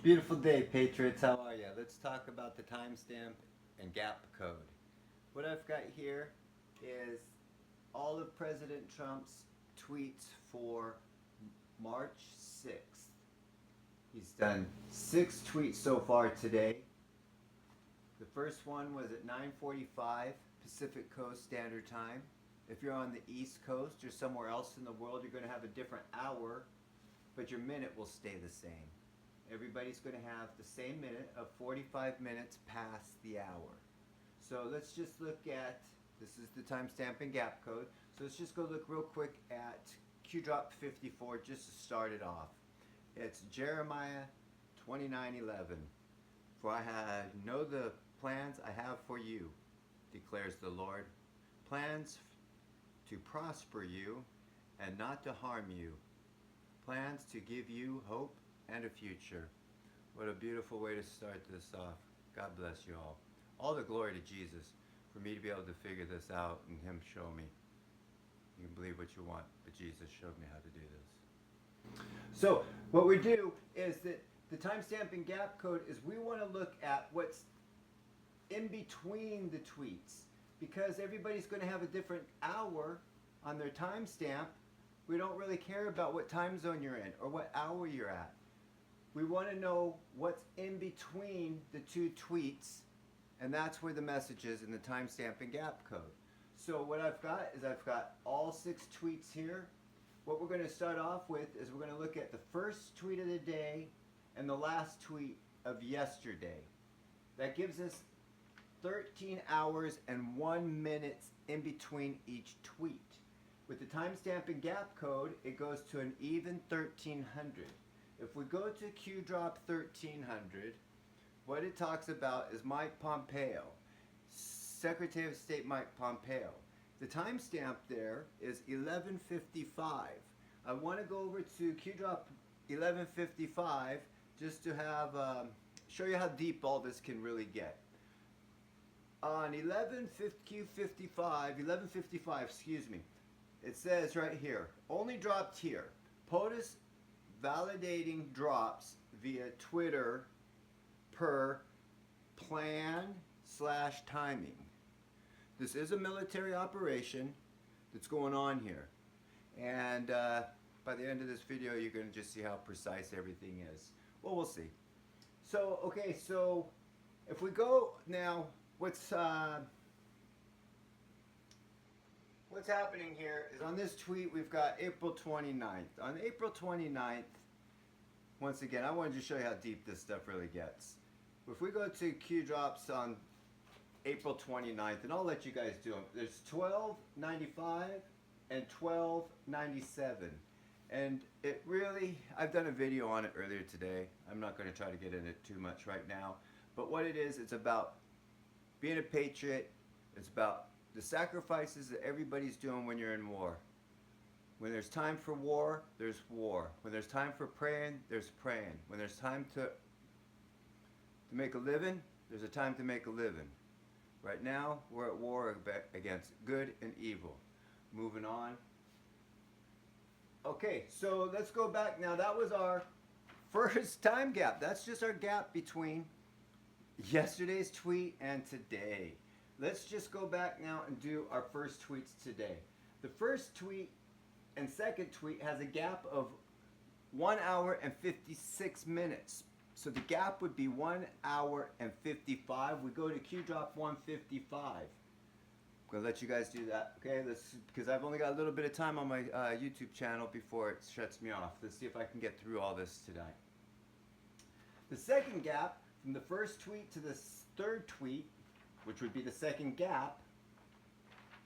Beautiful day, Patriots. How are you? Let's talk about the timestamp and gap code. What I've got here is all of President Trump's tweets for March 6th. He's done 6 tweets so far today. The first one was at 9:45 Pacific Coast Standard Time. If you're on the East Coast or somewhere else in the world, you're going to have a different hour, but your minute will stay the same. Everybody's going to have the same minute of 45 minutes past the hour. So let's just look at, this is the timestamp and gap code. So let's just go look real quick at QDrop 54 just to start it off. It's Jeremiah 29:11. For I know the plans I have for you, declares the Lord. Plans to prosper you and not to harm you. Plans to give you hope and a future. What a beautiful way to start this off. God bless you all. All the glory to Jesus for me to be able to figure this out and Him show me. You can believe what you want, but Jesus showed me how to do this. So what we do is that the timestamp and gap code is we want to look at what's in between the tweets, because everybody's going to have a different hour on their timestamp. We don't really care about what time zone you're in or what hour you're at. We want to know what's in between the two tweets, and that's where the message is in the timestamp and gap code. So what I've got is I've got all 6 tweets here. What we're going to start off with is we're going to look at the first tweet of the day and the last tweet of yesterday. That gives us 13 hours and 1 minute in between each tweet. With the timestamp and gap code, it goes to an even 1300. If we go to QDrop 1300, what it talks about is Mike Pompeo, Secretary of State Mike Pompeo. The timestamp there is 11:55. I want to go over to QDrop 11:55 just to have show you how deep all this can really get. On 11:55, excuse me, it says right here, only dropped here. POTUS validating drops via Twitter per plan/timing. This is a military operation that's going on here. And by the end of this video, you're going to just see how precise everything is. Well, we'll see. So, okay, so if we go now, what's happening here is on this tweet, we've got April 29th. On April 29th, once again, I wanted to show you how deep this stuff really gets. If we go to QDrops on April 29th, and I'll let you guys do them. There's 1295 and 1297. And it really, I've done a video on it earlier today. I'm not going to try to get into it too much right now. But what it is, it's about being a patriot. It's about the sacrifices that everybody's doing when you're in war. When there's time for war, there's war. When there's time for praying, there's praying. When there's time to make a living, there's a time to make a living. Right now, we're at war against good and evil. Moving on. Okay, so let's go back now. That was our first time gap. That's just our gap between yesterday's tweet and today. Let's just go back now and do our first tweets today. The first tweet and second tweet has a gap of 1 hour and 56 minutes. So the gap would be 1 hour and 55. We go to QDrop 155. I'm gonna let you guys do that, okay? Because I've only got a little bit of time on my YouTube channel before it shuts me off. Let's see if I can get through all this tonight. The second gap, from the first tweet to the third tweet, which would be the second gap,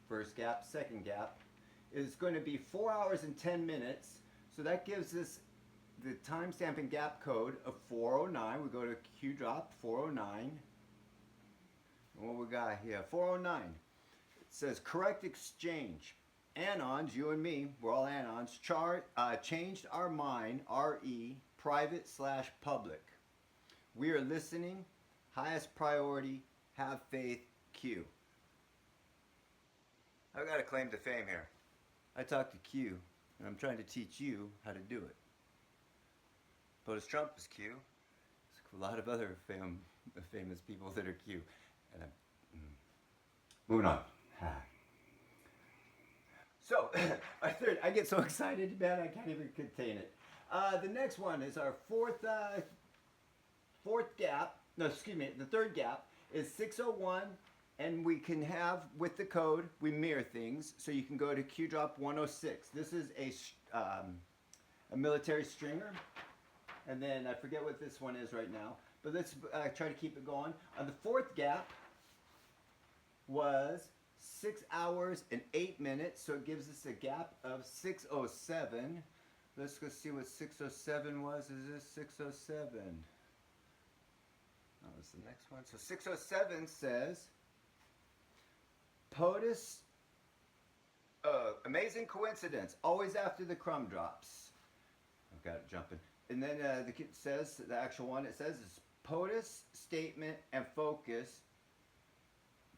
first gap, second gap, is going to be 4 hours and 10 minutes. So that gives us the timestamp and gap code of 409. We go to QDrop 409. And what we got here? 409. It says correct exchange. Anons, you and me, we're all Anons, changed our mind, RE, private/public. We are listening. Highest priority. Have faith. Q. I've got a claim to fame here. I talked to Q, and I'm trying to teach you how to do it. POTUS Trump is Q. a lot of other famous people that are cute. And moving on. So, our third, I get so excited, man, I can't even contain it. The next one is our fourth gap. No, excuse me, the third gap is 601, and we can have, with the code, we mirror things, so you can go to QDrop 106. This is a military stringer, and then I forget what this one is right now, but let's try to keep it going. On the fourth gap was 6 hours and 8 minutes, so it gives us a gap of 607. Let's go see what 607 was. Is this 607? That was the next one. So 607 says, POTUS, amazing coincidence, always after the crumb drops. I've got it jumping. And then it says, the actual one it says is POTUS statement and focus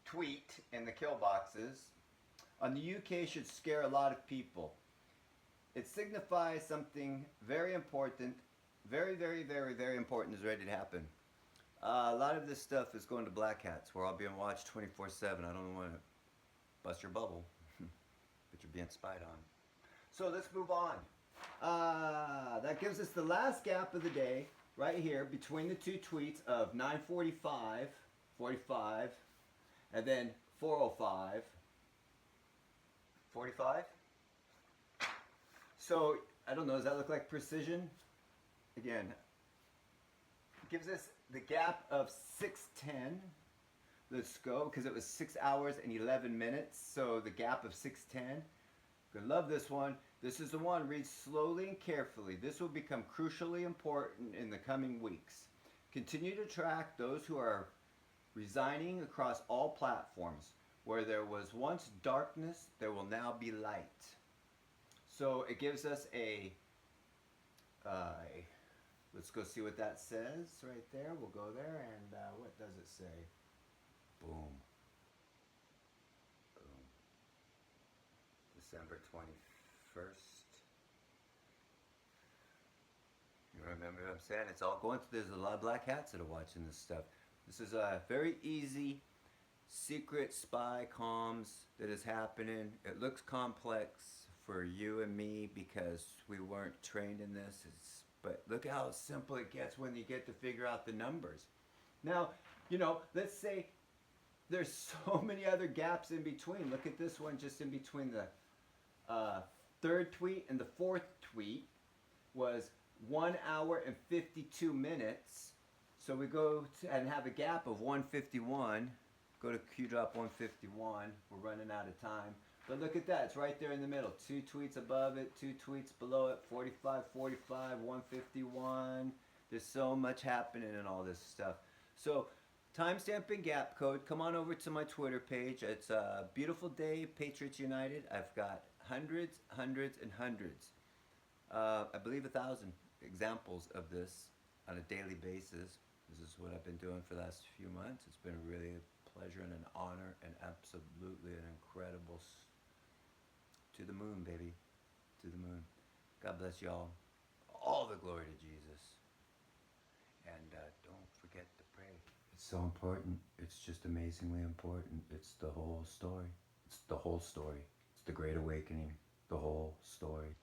tweet in the kill boxes on the UK should scare a lot of people. It signifies something very important, very, very, very, very important is ready to happen. A lot of this stuff is going to black hats where I'll be watched 24/7. I don't want to bust your bubble, but you're being spied on. So let's move on. That gives us the last gap of the day right here between the two tweets of 9:45, 45, and then 4:05, 45. So I don't know, does that look like precision? Again, it gives us the gap of 6:10. Let's go, because it was 6 hours and 11 minutes. So the gap of 6:10. Gonna love this one. This is the one, read slowly and carefully. This will become crucially important in the coming weeks. Continue to track those who are resigning across all platforms. Where there was once darkness, there will now be light. So it gives us a, let's go see what that says right there. We'll go there, and what does it say? Boom. Boom. December 21st. You remember what I'm saying? It's all going through, there's a lot of black hats that are watching this stuff. This is a very easy secret spy comms that is happening. It looks complex for you and me because we weren't trained in this. But look how simple it gets when you get to figure out the numbers. Now, you know, let's say there's so many other gaps in between. Look at this one just in between the third tweet and the fourth tweet was 1 hour and 52 minutes. So we go and have a gap of 151. Go to QDrop 151. We're running out of time. But look at that. It's right there in the middle. 2 tweets above it, 2 tweets below it, 45, 45, 151. There's so much happening in all this stuff. So timestamp and gap code. Come on over to my Twitter page. It's a beautiful day, Patriots United. I've got hundreds, and hundreds. I believe 1,000 examples of this on a daily basis. This is what I've been doing for the last few months. It's been really a pleasure and an honor and absolutely an incredible to the moon, baby. To the moon. God bless y'all. All the glory to Jesus. And don't forget to pray. It's so important. It's just amazingly important. It's the whole story. It's the whole story. It's the Great Awakening. The whole story.